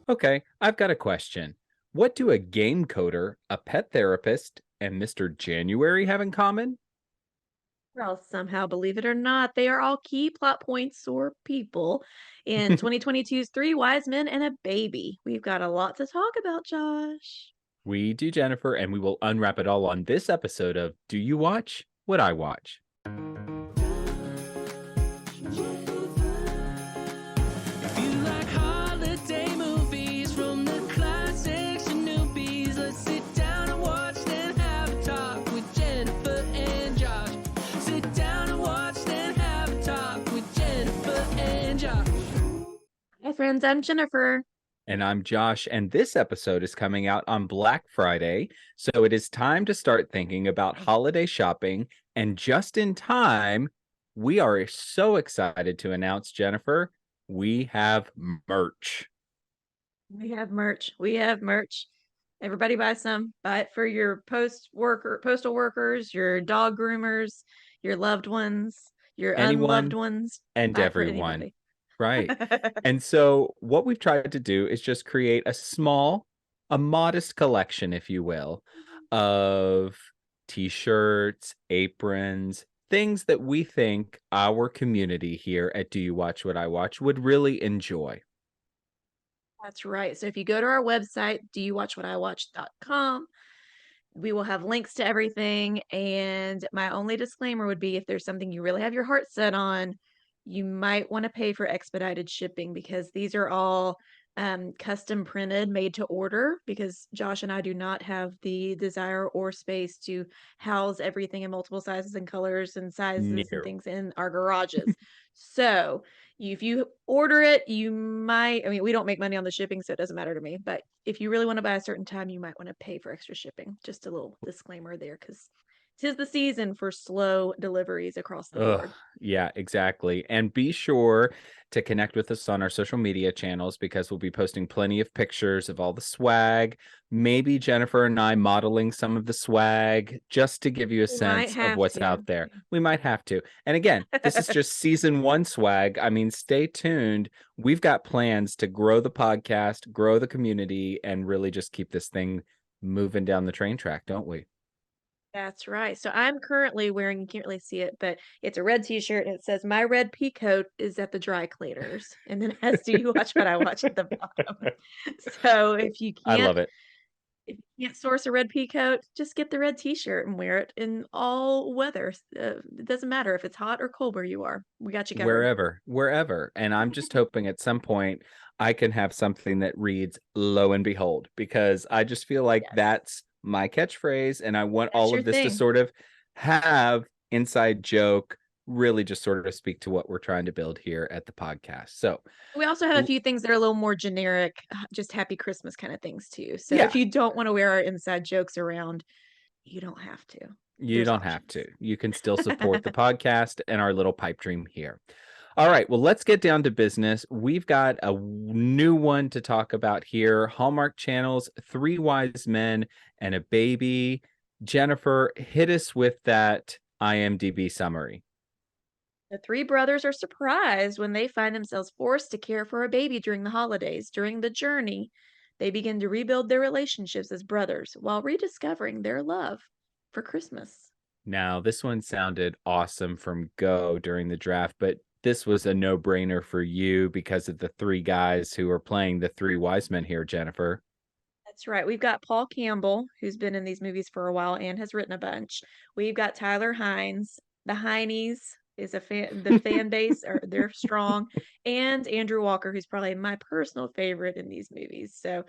Okay, I've got a question. What do a game coder, a pet therapist, and Mr. January have in common? Well, somehow, believe it or not, they are all key plot points or people in 2022's Three Wise Men and a Baby. We've got a lot to talk about, Josh. We do, Jennifer, and we will unwrap it all on this episode of Do You Watch What I Watch? If you like holiday movies from the classics to newbies, let's sit down and watch, then have a talk with Jennifer and Josh. Sit down and watch, then have a talk with Jennifer and Josh. Hi, friends. I'm Jennifer. And I'm Josh, and this episode is coming out on Black Friday. So it is time to start thinking about holiday shopping. And just in time, we are so excited to announce, Jennifer, we have merch. We have merch. We have merch. Everybody buy some. Buy it for your postal workers, your dog groomers, your loved ones, your unloved Anyone ones. and Buy it for everyone. anybody. Right. And so what we've tried to do is just create a modest collection, if you will, of t-shirts, aprons, things that we think our community here at Do You Watch What I Watch would really enjoy. That's right. So if you go to our website, doyouwatchwhatiwatch.com, we will have links to everything. And my only disclaimer would be if there's something you really have your heart set on, you might want to pay for expedited shipping because these are all custom printed, made to order, because Josh and I do not have the desire or space to house everything in multiple sizes and colors and sizes and No. things in our garages. So if you order it, you might, I mean, we don't make money on the shipping, so it doesn't matter to me. But if you really want to buy a certain time, you might want to pay for extra shipping. Just a little disclaimer there, because 'tis the season for slow deliveries across the Ugh, board. yeah, exactly. And be sure to connect with us on our social media channels because we'll be posting plenty of pictures of all the swag. Maybe Jennifer and I modeling some of the swag just to give you a We might sense of have what's to. out there. We might have to. And again, this is just season one swag. I mean, stay tuned. We've got plans to grow the podcast, grow the community, and really just keep this thing moving down the train track, don't we? That's right. So I'm currently wearing, you can't really see it, but it's a red t-shirt and it says my red pea coat is at the dry cleaners. And then it has do you watch what I watch at the bottom. So I love it. if you can't source a red pea coat, just get the red t-shirt and wear it in all weathers. It doesn't matter if it's hot or cold where you are. We got you covered. Wherever. And I'm just hoping at some point I can have something that reads lo and behold, because I just feel like Yes. that's my catchphrase. And I want That's all your of this to thing. sort of have inside joke, really just sort of speak to what we're trying to build here at the podcast. So, We also have a l- few things that are a little more generic, just happy Christmas kind of things too. So if yeah, you don't want to wear our inside jokes around, you don't have to. you There's don't have options. to. You can still support the podcast and our little pipe dream here. All right, well, let's get down to business. We've got a new one to talk about here. Hallmark Channel's Three Wise Men and a Baby. Jennifer, hit us with that IMDb summary. The three brothers are surprised when they find themselves forced to care for a baby during the holidays. During the journey, they begin to rebuild their relationships as brothers while rediscovering their love for Christmas. Now, this one sounded awesome from Go during the draft, but this was a no-brainer for you because of the three guys who are playing the Three Wise Men here, Jennifer. That's right. We've got Paul Campbell, who's been in these movies for a while and has written a bunch. We've got Tyler Hynes. The Hynes is the fan base, or they're strong, and Andrew Walker, who's probably my personal favorite in these movies. So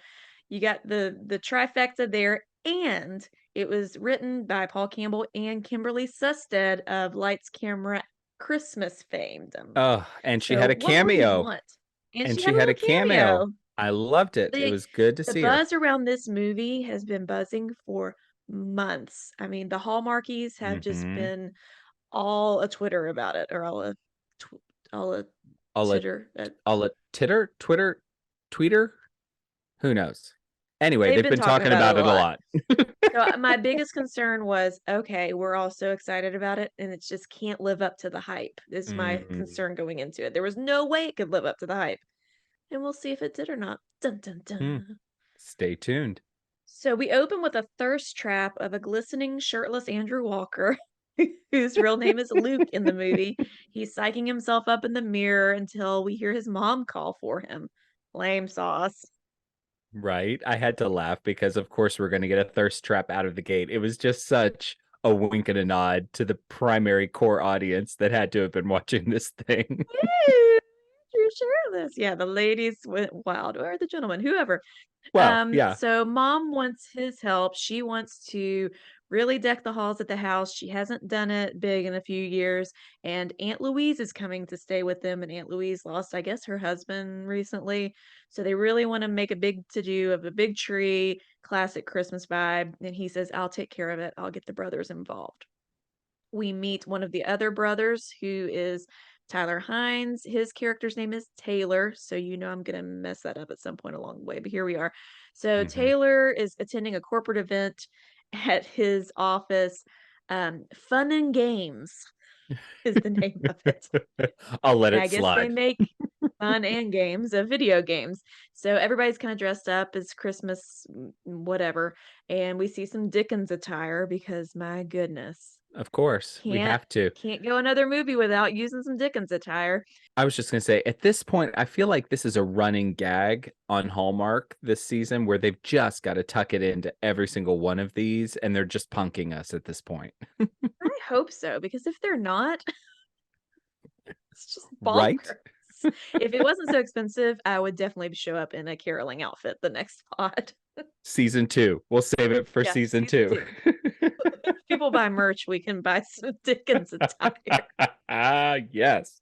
you got the trifecta there, and it was written by Paul Campbell and Kimberly Sustad of Lights Camera Christmas fame. Oh, and she So had a what more do you cameo. want? And And she had she a had a little cameo. cameo. I loved it. It The was good to the see her. buzz around this movie has been buzzing for months. I mean, the Hallmarkies have just Mhm. been all a Twitter about it, or tw all a I'll let titter. I'll let Twitter, Tweeter, who knows? Anyway, They've they've been been talking talking about it about a it a lot. lot. So my biggest concern was, okay, we're all so excited about it, and it just can't live up to the hype. Is my Mm, concern going into it. There was no way it could live up to the hype. and we'll see if it did or not. Dun, dun, dun. Stay tuned. So we open with a thirst trap of a glistening, shirtless Andrew Walker, whose real name is Luke in the movie. He's psyching himself up in the mirror until we hear his mom call for him. Lame sauce. Right. I had to laugh because, of course, we're going to get a thirst trap out of the gate. It was just such a wink and a nod to the primary core audience that had to have been watching this thing. Hey, you're shirtless. Yeah, the ladies went wild, or the gentlemen, whoever. Well, yeah, So mom wants his help. She wants to really deck the halls at the house. She hasn't done it big in a few years. And Aunt Louise is coming to stay with them. And Aunt Louise lost, I guess, her husband recently. So they really want to make a big to-do of a big tree, classic Christmas vibe. And he says, I'll take care of it. I'll get the brothers involved. We meet one of the other brothers who is Tyler Hynes. His character's name is Taylor. So you know I'm going to mess that up at some point along the way, but here we are. So Taylor is attending a corporate event at his office. Fun and Games is the name of it. I'll let And it I guess slide. they make fun and games of video games. So everybody's kind of dressed up as Christmas, whatever. And we see some Dickens attire because my goodness. Of course, we have to. Can't go another movie without using some Dickens attire. I was just going to say, at this point, I feel like this is a running gag on Hallmark this season where they've just got to tuck it into every single one of these, and they're just punking us at this point. I hope so, because if they're not, it's just bonkers. Right? If it wasn't so expensive, I would definitely show up in a caroling outfit the next pod. Season 2. We'll save it for season 2. If people buy merch, we can buy some Dickens attire. Yes.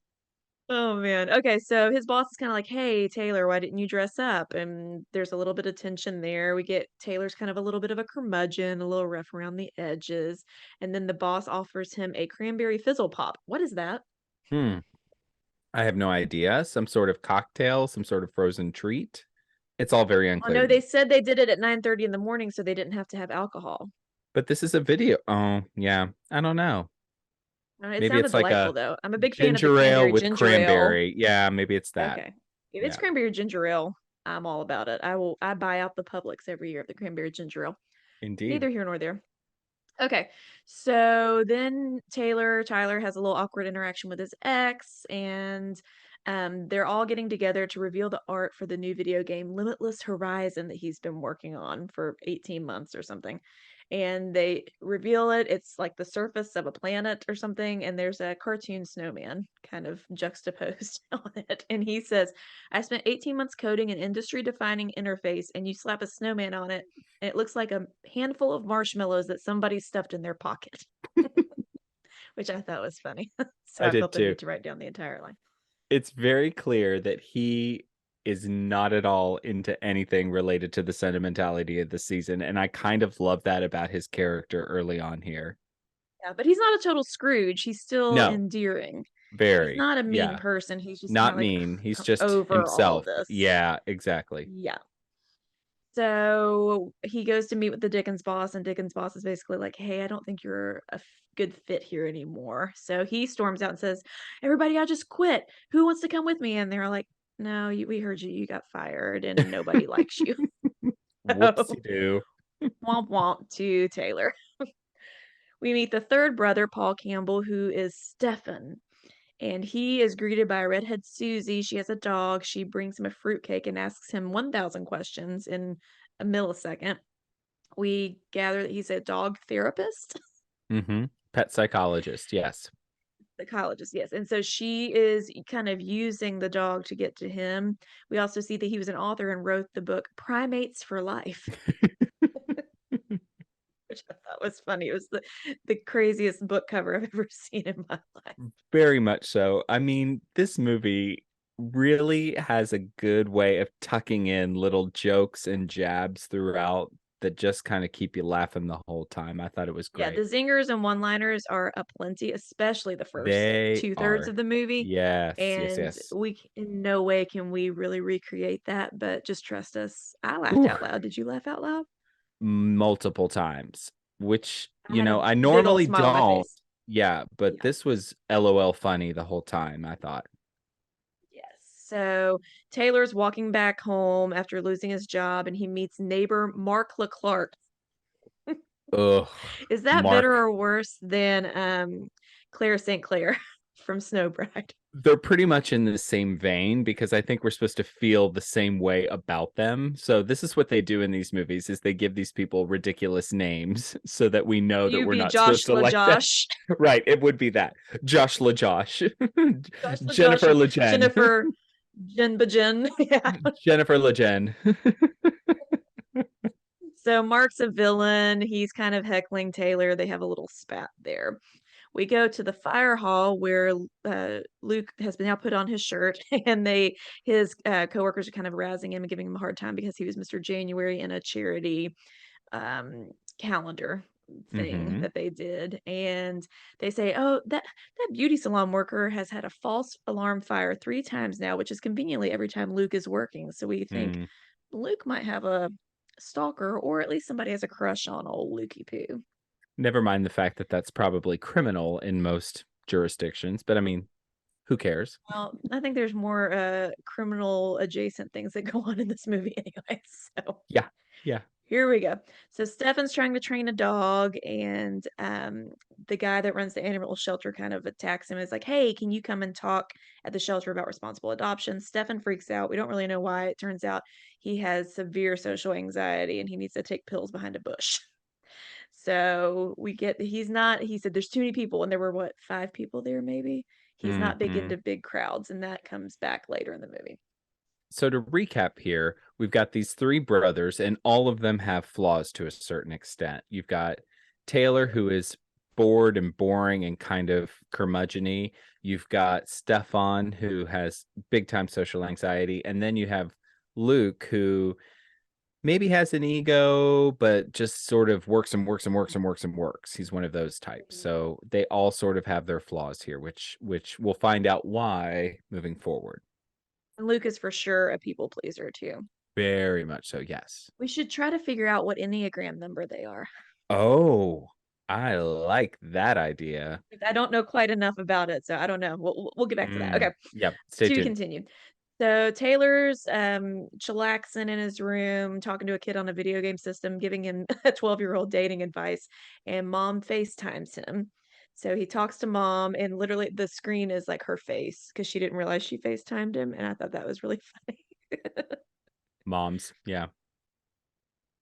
Oh man. Okay, so his boss is kind of like, "Hey, Taylor, why didn't you dress up?" And there's a little bit of tension there. We get Taylor's kind of a little bit of a curmudgeon, a little rough around the edges, and then the boss offers him a cranberry fizzle pop. What is that? I have no idea. Some sort of cocktail, some sort of frozen treat. It's all very Oh unclear. no, they said they did it at 9:30 in the morning so they didn't have to have alcohol. But this is a video. Oh, yeah. I don't know. It Maybe sounded it's like delightful a though. I'm a big fan of the ginger ale cranberry with ginger ale. cranberry. Yeah, maybe it's that. Okay. If it's Yeah. cranberry ginger ale, I'm all about it. I buy out the Publix every year of the cranberry ginger ale. Indeed. Neither here nor there. Okay. So then Tyler has a little awkward interaction with his ex, and they're all getting together to reveal the art for the new video game Limitless Horizon that he's been working on for 18 months or something. And they reveal it. It's like the surface of a planet or something, and there's a cartoon snowman kind of juxtaposed on it. And he says, I spent 18 months coding an industry defining interface, and you slap a snowman on it, and it looks like a handful of marshmallows that somebody stuffed in their pocket. Which I thought was funny. So I I did felt the too. need to write down the entire line. It's very clear that he is not at all into anything related to the sentimentality of the season. And I kind of love that about his character early on here. Yeah, but he's not a total Scrooge. He's still No. endearing. Very. He's not a mean yeah. person. He's just Not kinda like, mean. He's "I'm just over all himself. this." Yeah, exactly. Yeah. So he goes to meet with the Dickens boss, and Dickens boss is basically like, "Hey, I don't think you're a good fit here anymore." So he storms out and says, "Everybody, I just quit. Who wants to come with me?" And they're like, "No, we heard you. You got fired, and nobody likes you." Whoopsie-doo. Womp womp to Taylor. We meet the third brother, Paul Campbell, who is Stefan. And he is greeted by a redhead Susie. She has a dog. She brings him a fruitcake and asks him 1,000 questions in a millisecond. We gather that he's a dog therapist. Pet psychologist, yes. Psychologist, yes. And so she is kind of using the dog to get to him. We also see that he was an author and wrote the book Primates for Life. Which I thought was funny. It was the craziest book cover I've ever seen in my life. Very much so. I mean, this movie really has a good way of tucking in little jokes and jabs throughout that just kind of keep you laughing the whole time. I thought it was Yeah, great. the zingers and one-liners are aplenty, especially the first They 2/3 are. of the movie. Yes, And yes. we in no way can we really recreate that, but just trust us. I laughed out loud. Did you laugh out loud? Multiple times, which, I had a I big ol' normally smile on my don't. face. Yeah, but Yeah. this was LOL funny the whole time, I thought. Yes. So Taylor's walking back home after losing his job, and he meets neighbor Mark Leclerc. Ugh, Is that better Mark. or worse than Claire St. Clair from Snow Bride? They're pretty much in the same vein because I think we're supposed to feel the same way about them. So this is what they do in these movies is they give these people ridiculous names so that we know that You we're be not supposed Josh to like them. LaJosh. Right, it would be that. Josh LaJosh. Josh LaJosh Jennifer and LeJen. Jennifer Jen Bajen. Yeah. Jennifer LeJen. So Mark's a villain. He's kind of heckling Taylor. They have a little spat there. We go to the fire hall where Luke has been now put on his shirt, and his coworkers are kind of razzing him and giving him a hard time because he was Mr. January in a charity calendar thing that they did, and they say, "Oh, that beauty salon worker has had a false alarm fire 3 times now, which is conveniently every time Luke is working." So we think Luke might have a stalker, or at least somebody has a crush on old Lukey Poo. Never mind the fact that that's probably criminal in most jurisdictions, but I mean, who cares? Well, I think there's more criminal adjacent things that go on in this movie anyway. So Yeah. Yeah. here we go. So Stefan's trying to train a dog, and the guy that runs the animal shelter kind of attacks him. Is like, "Hey, can you come and talk at the shelter about responsible adoption?" Stefan freaks out. We don't really know why. It turns out he has severe social anxiety and he needs to take pills behind a bush. So we get he said there's too many people, and there were what, 5 people there maybe? He's not big into big crowds, and that comes back later in the movie. So to recap here, we've got these 3 brothers, and all of them have flaws to a certain extent. You've got Taylor, who is bored and boring and kind of curmudgeon-y. You've got Stefan, who has big time social anxiety, and then you have Luke, who maybe has an ego, but just sort of works and works and works and works and works. He's one of those types. So they all sort of have their flaws here, which we'll find out why moving forward. And Luke is for sure a people pleaser too. Very much so, yes. We should try to figure out what Enneagram number they are. Oh, I like that idea. I don't know quite enough about it, so I don't know. We'll get back to that. Okay. Yep. Stay To tuned. continue. So Taylor's chillaxing in his room, talking to a kid on a video game system, giving him a 12-year-old dating advice, and mom FaceTimes him. So he talks to mom, and literally the screen is like her face because she didn't realize she FaceTimed him, and I thought that was really funny. Moms, yeah.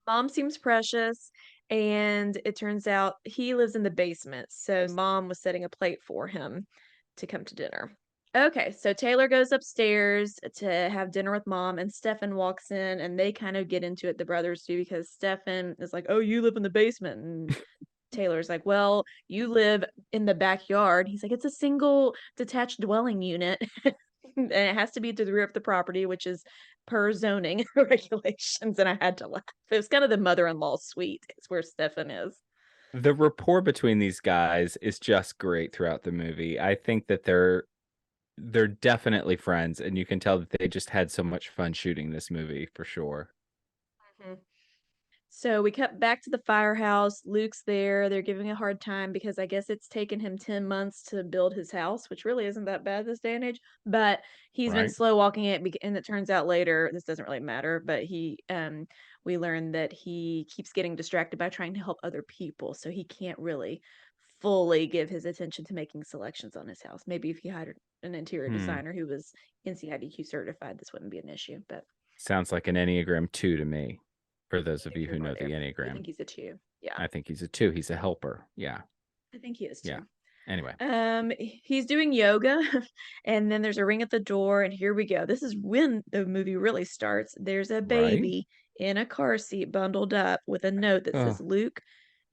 Mom seems precious, and it turns out he lives in the basement. So mom was setting a plate for him to come to dinner. Okay, so Taylor goes upstairs to have dinner with mom, and Stefan walks in, and they kind of get into it, the brothers do, because Stefan is like, "Oh, you live in the basement." And Taylor's like, "Well, you live in the backyard." He's like, "It's a single detached dwelling unit." And it has to be to the rear of the property, which is per zoning regulations. And I had to laugh. It was kind of the mother-in-law suite, is where Stefan is. The rapport between these guys is just great throughout the movie. I think that they're definitely friends, and you can tell that they just had so much fun shooting this movie for sure. So we cut back to the firehouse. Luke's there. They're giving a hard time because I guess it's taken him 10 months to build his house, which really isn't that bad this day and age. But he's been Right. slow walking it, and it turns out later, this doesn't really matter, but we learned that he keeps getting distracted by trying to help other people, so he can't really fully give his attention to making selections on his house. Maybe if he hired an interior designer who was NCIDQ certified, this wouldn't be an issue. But sounds like an Enneagram 2 to me. For those of you who know the Enneagram. I think he's a 2. Yeah. I think he's a 2. He's a helper. Yeah. I think he is too. Yeah. Anyway. He's doing yoga, and then there's a ring at the door, and here we go. This is when the movie really starts. There's a baby in a car seat bundled up with a note that says, "Luke,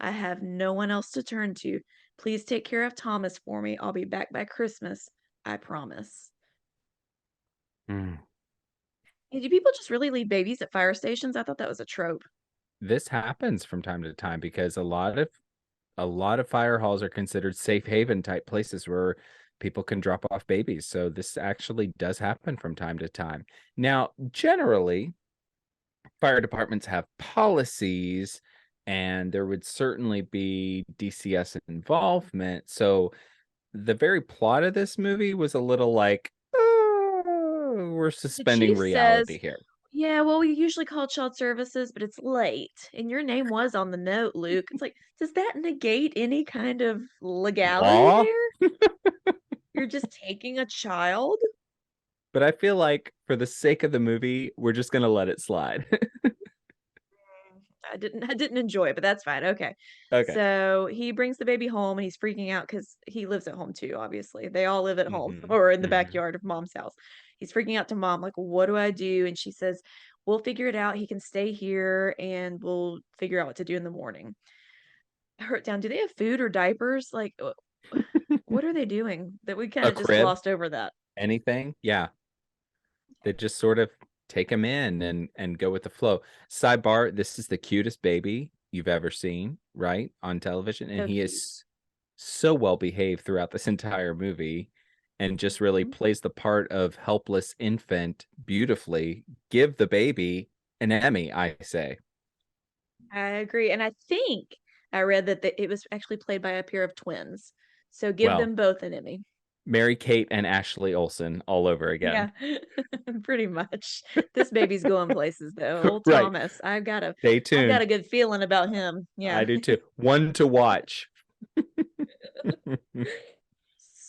I have no one else to turn to. Please take care of Thomas for me. I'll be back by Christmas. I promise." Do people just really leave babies at fire stations? I thought that was a trope. This happens from time to time because a lot of fire halls are considered safe haven type places where people can drop off babies. So this actually does happen from time to time. Now, generally, fire departments have policies, and there would certainly be DCS involvement. So the very plot of this movie was a little like, we're The suspending chief reality says, here. yeah, well, we usually call child services, but it's late. And your name was on the note, Luke. It's like, does that negate any kind of legality Law? there? You're just taking a child? But I feel like for the sake of the movie, we're just gonna let it slide. I didn't enjoy it, but that's fine. Okay. Okay. So he brings the baby home and he's freaking out because he lives at home too, obviously. They all live at home Mhm, or in the mhm. backyard of mom's house. He's freaking out to mom, like, what do I do? And she says, we'll figure it out. He can stay here and we'll figure out what to do in the morning. I wrote down, do they have food or diapers? Like, what are they doing? That we kind A of just crib, glossed over that. anything? Yeah. They just sort of take him in and go with the flow. Sidebar, this is the cutest baby you've ever seen, right? On television. And So he cute. is so well behaved throughout this entire movie and just really Mhm. plays the part of helpless infant beautifully. Give the baby an Emmy, I say. I agree. And I think I read that it was actually played by a pair of twins. So give Well, them both an Emmy. Mary Kate and Ashley Olsen all over again. Yeah, pretty much. This baby's going places though. Old Right. Thomas. I've Stay got a tuned. good feeling about him. I Yeah. do too. One to watch.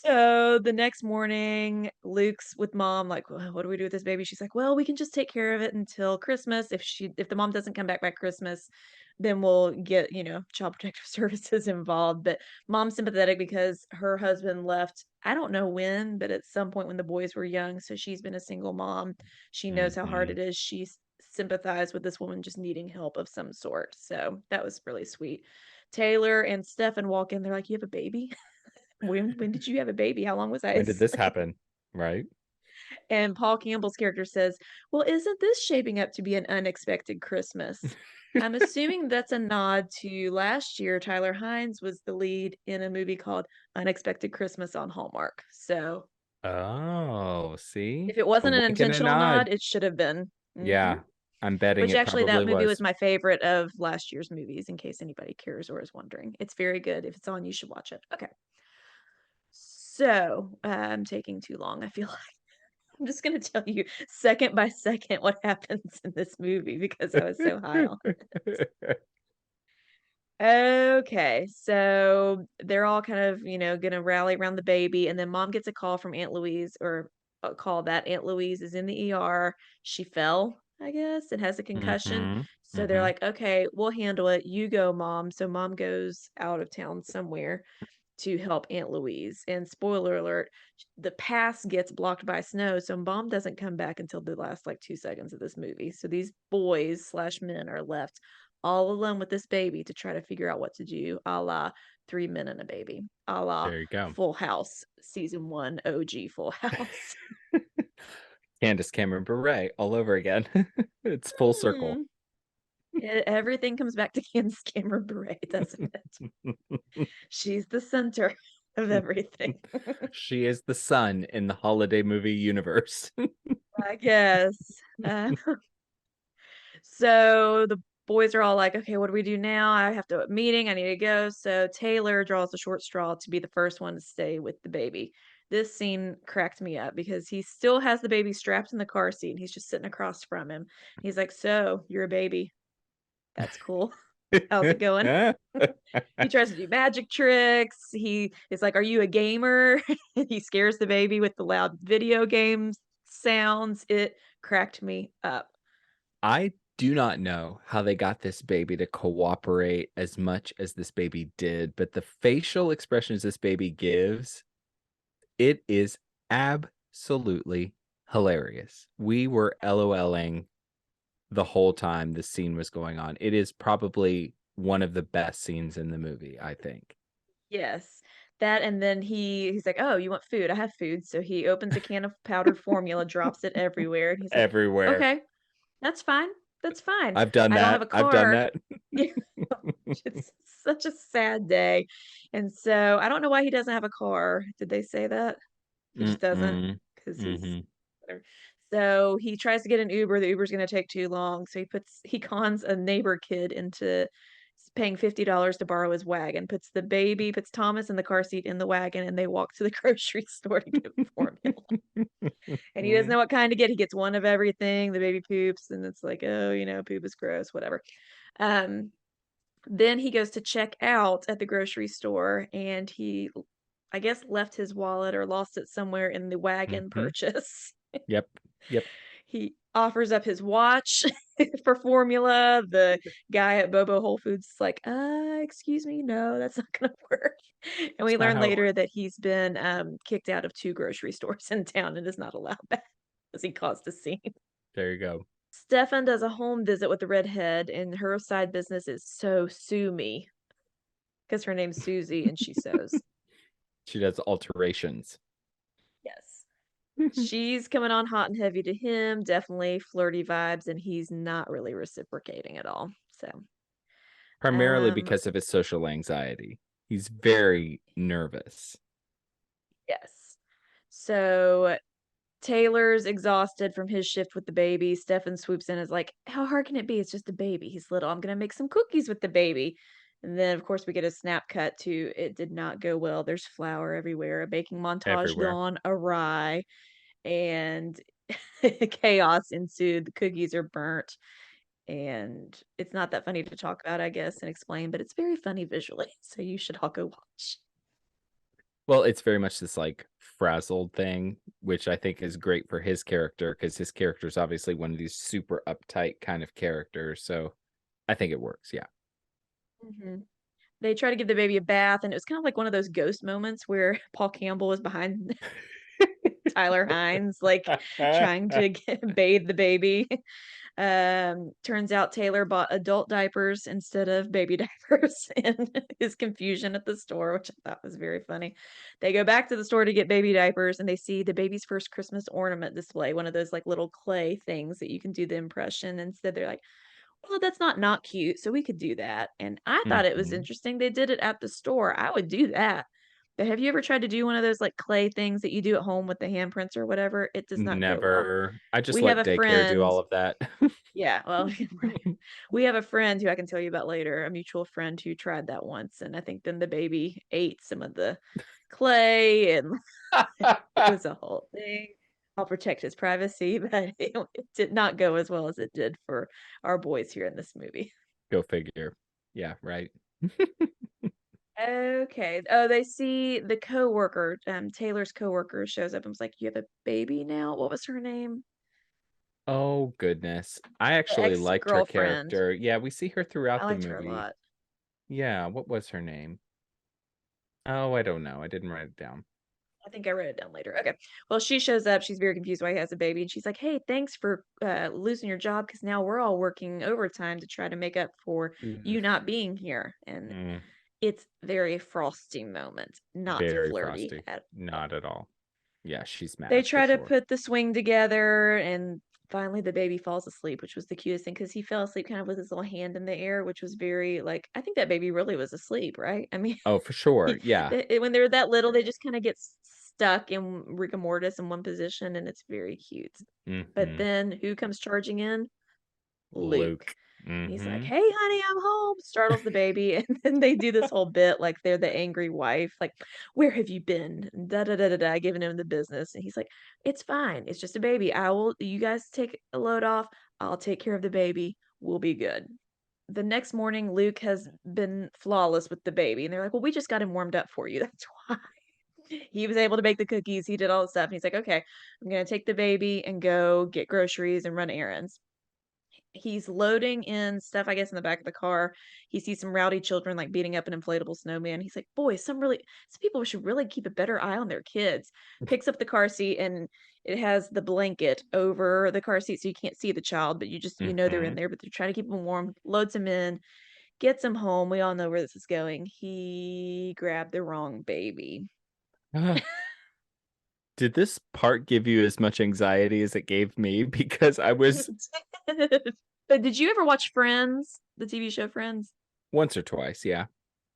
So the next morning, Luke's with mom, like, "Well, what do we do with this baby?" She's like, well, we can just take care of it until Christmas. If the mom doesn't come back by Christmas, then we'll get, Child Protective Services involved. But mom's sympathetic because her husband left, I don't know when, but at some point when the boys were young. So she's been a single mom. She knows how hard Mhm. it is. She's sympathized with this woman just needing help of some sort. So that was really sweet. Taylor and Stefan walk in. They're like, "You have a baby?" When did you have a baby? How long was I When did this asleep? happen? Right? And Paul Campbell's character says, well, isn't this shaping up to be an unexpected Christmas? I'm assuming that's a nod to last year. Tyler Hynes was the lead in a movie called Unexpected Christmas on Hallmark. So Oh, see? if it A wasn't an wink and a intentional nod, nod. it should have been. Yeah, I'm betting Which it actually, that probably movie was was. my favorite of last year's movies, in case anybody cares or is wondering. It's very good. If it's on, you should watch it. Okay. So I'm taking too long, I feel like. I'm just gonna tell you second by second what happens in this movie because I was so high on it. Okay, so they're all kind of, gonna rally around the baby, and then mom gets a call from Aunt Louise, or a call that Aunt Louise is in the ER. She fell, I guess, and has a concussion. Mhm, So they're mhm. like, okay, we'll handle it. You go, mom. So mom goes out of town somewhere to help Aunt Louise. And spoiler alert, the pass gets blocked by snow, so mom doesn't come back until the last like 2 seconds of this movie. So these boys slash men are left all alone with this baby to try to figure out what to do, a la Three Men and a Baby, a la There you go. Full House, season one, OG Full House. Candace Cameron Bure all over again. It's full circle. Hmm. Everything comes back to Candace Cameron Bure, doesn't it? She's the center of everything. She is the sun in the holiday movie universe. I guess. Uh, so the boys are all like, okay, what do we do now? I have to a meeting. I need to go. So Taylor draws the short straw to be the first one to stay with the baby. This scene cracked me up because he still has the baby strapped in the car seat and he's just sitting across from him. He's like, so you're a baby. That's cool. How's it going? He tries to do magic tricks. He is like, are you a gamer? He scares the baby with the loud video game sounds. It cracked me up. I do not know how they got this baby to cooperate as much as this baby did, but the facial expressions this baby gives, it is absolutely hilarious. We were LOLing the whole time this scene was going on. It is probably one of the best scenes in the movie, I think. Yes. That, and then he's like, "Oh, you want food? I have food." So he opens a can of powdered formula, drops it everywhere, and he's like, Everywhere. "Okay, that's fine. That's fine. I've done I don't have that. a I've done car." that. Yeah. It's such a sad day. And so I don't know why he doesn't have a car. Did they say that? He just doesn't Mm-mm. because he's Mhm. whatever. So he tries to get an Uber. The Uber's gonna take too long. So he cons a neighbor kid into paying $50 to borrow his wagon, puts Thomas in the car seat in the wagon, and they walk to the grocery store to get formula. And he doesn't know what kind to get. He gets one of everything. The baby poops, and it's like, oh, poop is gross, whatever. Then he goes to check out at the grocery store, and he, I guess, left his wallet or lost it somewhere in the wagon purchase. Yep. He offers up his watch for formula. The guy at Bobo Whole Foods is like, excuse me, no, that's not gonna work. And we learn later that he's been kicked out of 2 grocery stores in town and is not allowed back because he caused a scene. There you go. Stefan does a home visit with the redhead, and her side business is sue me, because her name's Susie and she sews. She does alterations. Yes. She's coming on hot and heavy to him, definitely flirty vibes, and he's not really reciprocating at all. So Primarily because of his social anxiety. He's very nervous. Yes. So Taylor's exhausted from his shift with the baby. Stefan swoops in and is like, how hard can it be? It's just a baby. He's little. I'm going to make some cookies with the baby. And then, of course, we get a snap cut to it did not go well. There's flour everywhere. A baking montage gone awry. And chaos ensued. The cookies are burnt. And it's not that funny to talk about, I guess, and explain, but it's very funny visually. So you should all go watch. Well, it's very much this like frazzled thing, which I think is great for his character because his character is obviously one of these super uptight kind of characters. So I think it works. Yeah. They try to give the baby a bath, and it was kind of like one of those ghost moments where Paul Campbell was behind Tyler Hynes, like trying to bathe the baby. Turns out Taylor bought adult diapers instead of baby diapers in his confusion at the store, which I thought was very funny. They go back to the store to get baby diapers, and they see the baby's first Christmas ornament display, one of those like little clay things that you can do the impression. Instead, they're like, well, that's not cute, so we could do that. And I thought it was interesting. They did it at the store. I would do that. But have you ever tried to do one of those like clay things that you do at home with the handprints or whatever? It does not go well. Never. I just We let have a daycare do friend. all of that. Yeah, well, right. We have a friend who I can tell you about later, a mutual friend who tried that once, and I think then the baby ate some of the clay, and it was a whole thing. I'll protect his privacy, but it did not go as well as it did for our boys here in this movie. Go figure. Yeah, right. Okay. Oh, they see the coworker, Taylor's coworker shows up and was like, you have a baby now? What was her name? Oh, goodness. I actually liked her ex-girlfriend. character. Yeah, we see her throughout I the liked her a movie. lot. Yeah, what was her name? Oh, I don't know. I didn't write it down. I think I wrote it down later. Okay. Well, she shows up. She's very confused why he has a baby. And she's like, hey, thanks for losing your job because now we're all working overtime to try to make up for you not being here. And it's very frosty moment, not Very flirty. frosty. Not at all. Yeah, she's mad. They try for to sure. put the swing together, and finally the baby falls asleep, which was the cutest thing because he fell asleep kind of with his little hand in the air, which was very like, I think that baby really was asleep, right? I mean, Oh, for sure. Yeah. when they're that little, they just kind of get stuck in rigor mortis in one position, and it's very cute. But then who comes charging in? Luke. He's like, hey, honey, I'm home. Startles the baby. And then they do this whole bit like they're the angry wife. Like, where have you been? Da da da da da, giving him the business. And he's like, it's fine. It's just a baby. You guys take a load off. I'll take care of the baby. We'll be good. The next morning, Luke has been flawless with the baby. And they're like, well, we just got him warmed up for you. That's why. He was able to bake the cookies. He did all the stuff. And he's like, okay, I'm going to take the baby and go get groceries and run errands. He's loading in stuff, I guess, in the back of the car. He sees some rowdy children like beating up an inflatable snowman. He's like, boy, some people should really keep a better eye on their kids. Picks up the car seat, and it has the blanket over the car seat so you can't see the child, but you know they're in there, but they're trying to keep them warm. Loads him in, gets him home. We all know where this is going. He grabbed the wrong baby. Did this part give you as much anxiety as it gave me? Because I was But did you ever watch Friends, the TV show Friends? once or twice, yeah.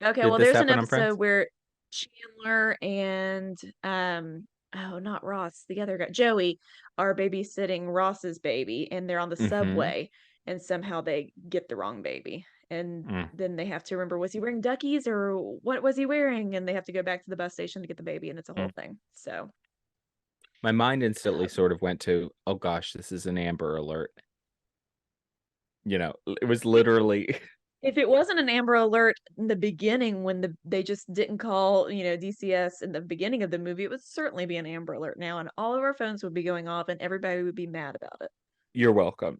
Okay, Did well, this there's an happen on Friends? episode where Chandler and oh, not Ross, the other guy, Joey, are babysitting Ross's baby, and they're on the subway, and somehow they get the wrong baby. And Mm. then they have to remember, was he wearing duckies or what was he wearing? And they have to go back to the bus station to get the baby, and it's a whole thing. So My mind instantly sort of went to, oh gosh, this is an Amber Alert. It was literally if it wasn't an Amber Alert in the beginning when they just didn't call, DCS in the beginning of the movie, it would certainly be an Amber Alert now, and all of our phones would be going off and everybody would be mad about it. You're welcome.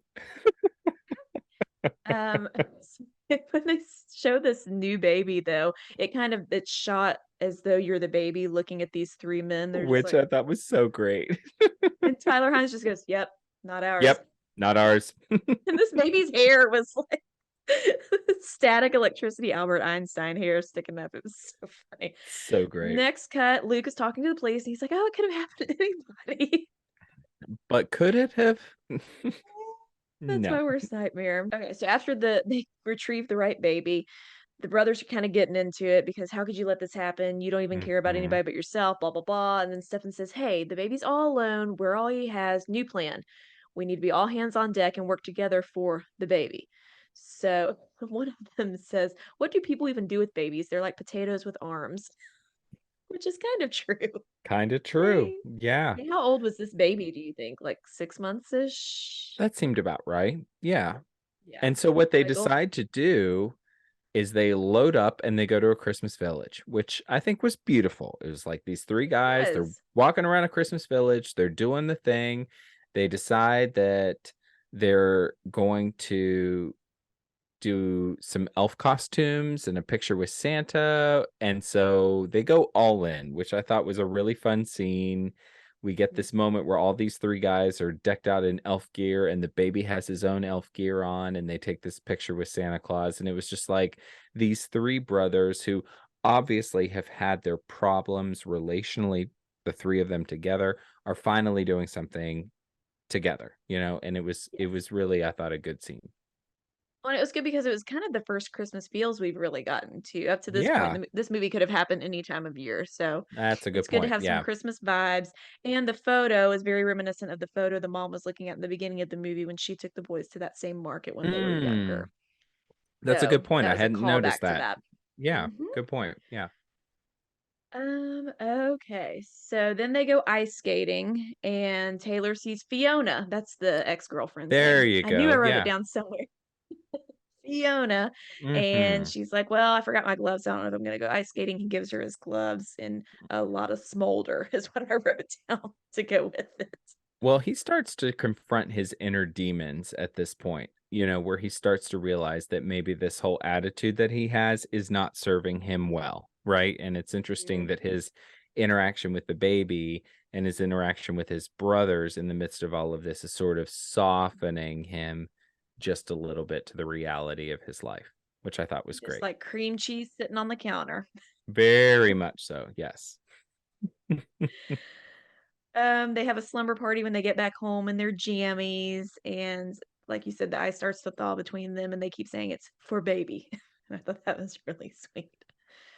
When they show this new baby, though, it's shot as though you're the baby looking at these three men. They're just Which like, I thought was so great. and Tyler Hynes just goes, "Yep, not ours." Yep, not ours. And this baby's hair was like static electricity Albert Einstein hair sticking up. It was so funny. So great. Next cut, Luke is talking to the police. He's like, "Oh, it could have happened to anybody." But could it have? That's my worst nightmare. Okay, so after they retrieve the right baby, the brothers are kind of getting into it because how could you let this happen? You don't even care about anybody but yourself, blah, blah, blah. And then Stefan says, "Hey, the baby's all alone. We're all he has. New plan. We need to be all hands on deck and work together for the baby." So one of them says, "What do people even do with babies? They're like potatoes with arms," which is kind of true. Kind of true. Yeah. How old was this baby, do you think? Like 6 months-ish? That seemed about right. Yeah. Yeah. And so what they Michael? decide to do is they load up and they go to a Christmas village, which I think was beautiful. It was like these three guys, they're walking around a Christmas village, they're doing the thing. They decide that they're going to do some elf costumes and a picture with Santa. And so they go all in, which I thought was a really fun scene. We get this moment where all these three guys are decked out in elf gear and the baby has his own elf gear on, and they take this picture with Santa Claus. And it was just like these three brothers who obviously have had their problems relationally. The three of them together are finally doing something together, and it was really, I thought, a good scene. Well, it was good because it was kind of the first Christmas feels we've really gotten to. Up to this Yeah. point, this movie could have happened any time of year. So That's a good it's good to point. have Yeah. some Christmas vibes. And the photo is very reminiscent of the photo the mom was looking at in the beginning of the movie when she took the boys to that same market when they were younger. That's a good point. That I was a hadn't noticed callback to that. Yeah, good point. Yeah. Okay. So then they go ice skating and Taylor sees Fiona. That's the ex-girlfriend's There name. you I knew I go. wrote Yeah. it down somewhere. Fiona. And she's like, "Well, I forgot my gloves. I don't know if I'm gonna go ice skating." He gives her his gloves and a lot of smolder is what I wrote down to go with it. Well, he starts to confront his inner demons at this point, where he starts to realize that maybe this whole attitude that he has is not serving him well, right? And it's interesting that his interaction with the baby and his interaction with his brothers in the midst of all of this is sort of softening him just a little bit to the reality of his life, which I thought was Just great. like cream cheese sitting on the counter. Very much so. Yes. They have a slumber party when they get back home in their jammies, and like you said, the ice starts to thaw between them, and they keep saying it's for baby. I thought that was really sweet.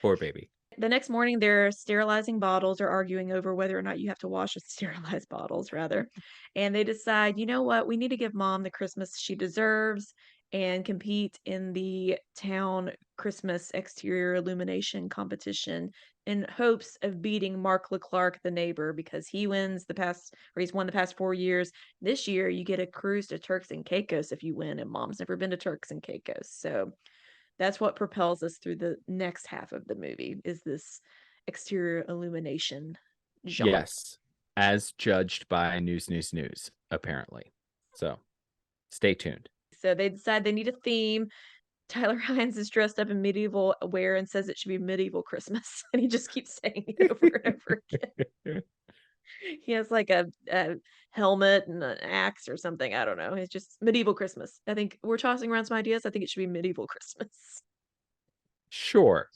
Poor baby. The next morning, they're sterilizing bottles or arguing over whether or not you have to wash and sterilize bottles, rather. And they decide, you know what, we need to give mom the Christmas she deserves and compete in the town Christmas exterior illumination competition in hopes of beating Mark Leclerc, the neighbor, because he's won the past 4 years. This year, you get a cruise to Turks and Caicos if you win, and mom's never been to Turks and Caicos. So that's what propels us through the next half of the movie is this exterior illumination jump. Yes, as judged by News, apparently. So stay tuned. So they decide they need a theme. Tyler Hynes is dressed up in medieval wear and says it should be medieval Christmas. And he just keeps saying it over and over again. He has like a helmet and an axe or something. I don't know. It's just medieval Christmas. I think we're tossing around some ideas. I think it should be medieval Christmas. Sure.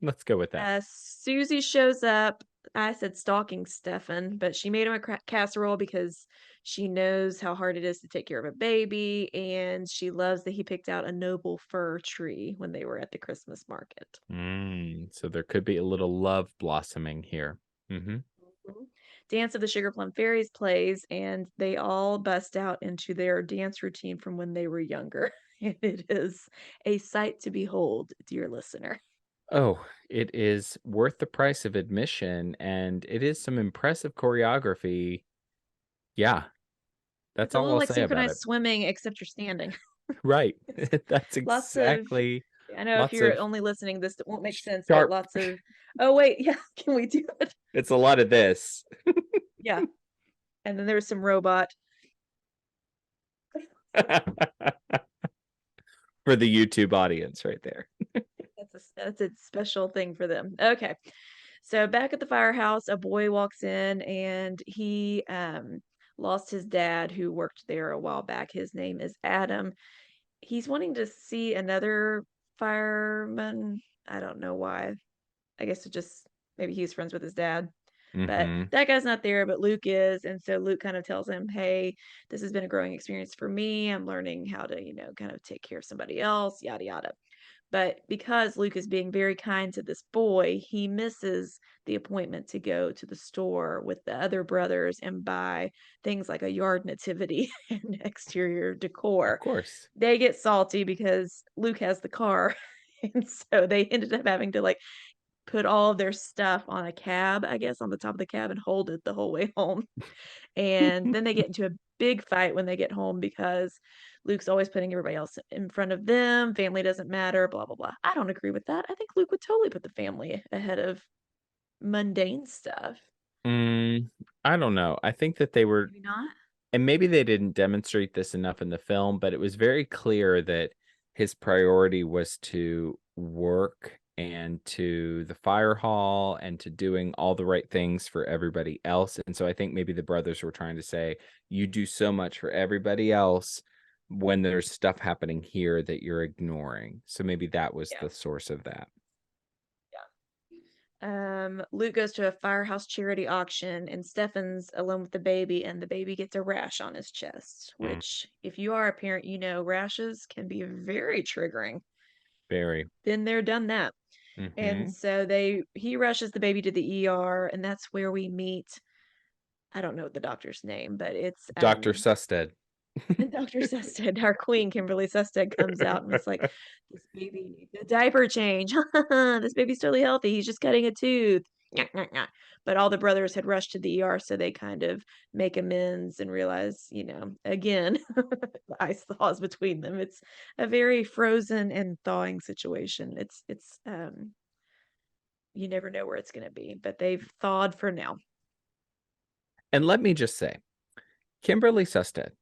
Let's go with that. Susie shows up. I said stalking Stefan, but she made him a casserole because she knows how hard it is to take care of a baby, and she loves that he picked out a noble fir tree when they were at the Christmas market. So there could be a little love blossoming here. Dance of the Sugar Plum Fairies plays, and they all bust out into their dance routine from when they were younger. And it is a sight to behold, dear listener. Oh, it is worth the price of admission, and it is some impressive choreography. Yeah, It's that's a all little I'll like say about it. synchronized swimming, except you're standing. Right. It's That's lots of, exactly I know if lots you're of only listening, this won't make sense, but sharp. lots of, oh, wait, yeah, can we do it? It's a lot of this Yeah. And then there's some robot. for the YouTube audience right there. That's a special thing for them. Okay. So back at the firehouse, a boy walks in and he lost his dad who worked there a while back. His name is Adam. He's wanting to see another fireman. I don't know why. I guess it just maybe he's friends with his dad. But Hmm. that guy's not there, but Luke is. And so Luke kind of tells him, hey, this has been a growing experience for me. I'm learning how to, kind of take care of somebody else, yada, yada. But because Luke is being very kind to this boy, he misses the appointment to go to the store with the other brothers and buy things like a yard nativity and exterior Of decor. course. They get salty because Luke has the car. And so they ended up having to like put all of their stuff on a cab, I guess, on the top of the cab and hold it the whole way home. And then they get into a big fight when they get home because Luke's always putting everybody else in front of them. Family doesn't matter, blah, blah, blah. I don't agree with that. I think Luke would totally put the family ahead of mundane stuff. Mm, I don't know. I think that they were, Maybe not. and maybe they didn't demonstrate this enough in the film, but it was very clear that his priority was to work and to the fire hall and to doing all the right things for everybody else. And so I think maybe the brothers were trying to say, you do so much for everybody else when there's stuff happening here that you're ignoring. So maybe that was Yeah. the source of that. Luke goes to a firehouse charity auction and Stefan's alone with the baby and the baby gets a rash on his chest, Mm. which if you are a parent, rashes can be very triggering. Very. Been there, done that. And Hmm. so he rushes the baby to the ER and that's where we meet, I don't know the doctor's name, but it's Dr. Susted. Dr. Susted, our queen, Kimberly Susted, comes out and it's like, this baby needs a diaper change. This baby's totally healthy. He's just cutting a tooth. But all the brothers had rushed to the ER, so they kind of make amends and realize, again, the ice thaws between them. It's a very frozen and thawing situation. It's you never know where it's going to be, but they've thawed for now. And let me just say, Kimberly Susted,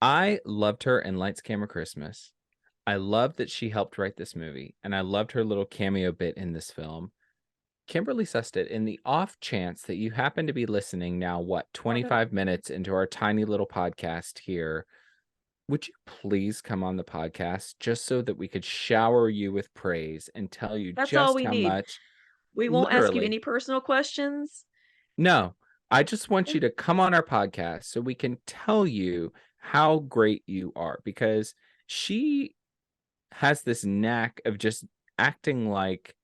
I loved her in Lights, Camera, Christmas. I love that she helped write this movie, and I loved her little cameo bit in this film. Kimberly Susted, in the off chance that you happen to be listening now, 25 minutes into our tiny little podcast here, would you please come on the podcast just so that we could shower you with praise and tell you That's all just we how need. much? We won't ask you Literally. any personal questions. No, I just want you to come on our podcast so we can tell you how great you are, because she has this knack of just acting like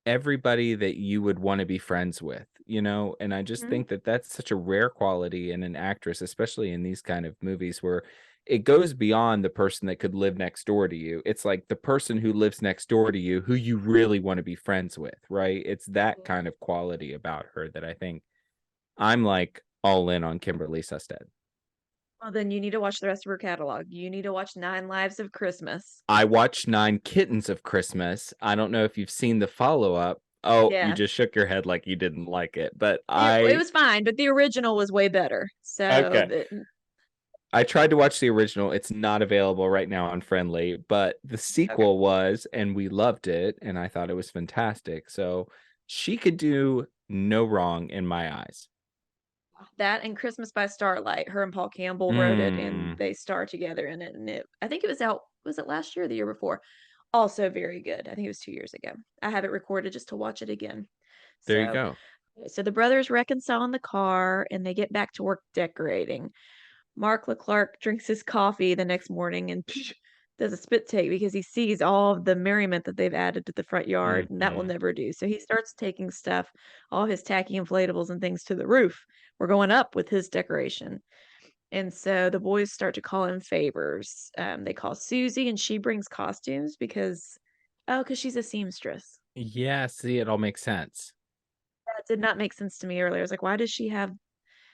everybody that you would want to be friends with, and I just think that that's such a rare quality in an actress, especially in these kind of movies where it goes beyond the person that could live next door to you. It's like the person who lives next door to you who you really want to be friends with, right? It's that kind of quality about her that I think I'm like all in on Kimberly Susted. Well, then you need to watch the rest of her catalog. You need to watch 9 Lives of Christmas. I watched 9 Kittens of Christmas. I don't know if you've seen the follow-up. Oh, you Yeah. just shook your head like you didn't like it, but It was fine, but the original was way better. So okay. I tried to watch the original. It's not available right now on Friendly, but the sequel was, and we loved it, and I thought it was fantastic. So she could do no wrong in my eyes. That and Christmas by Starlight, her and Paul Campbell wrote it, and they star together in it. And I think it was out. Was it last year or the year before? Also very good. I think it was 2 years ago. I have it recorded just to watch it again. There you go. So the brothers reconcile in the car, and they get back to work decorating. Mark Leclerc drinks his coffee the next morning and does a spit take because he sees all of the merriment that they've added to the front yard, and that will never do. So he starts taking stuff, all his tacky inflatables and things, to the roof, we're going up with his decoration. And so the boys start to call in favors. They call Susie, and she brings costumes because she's a seamstress. Yeah, see, it all makes sense. That did not make sense to me earlier. I was like, why does she have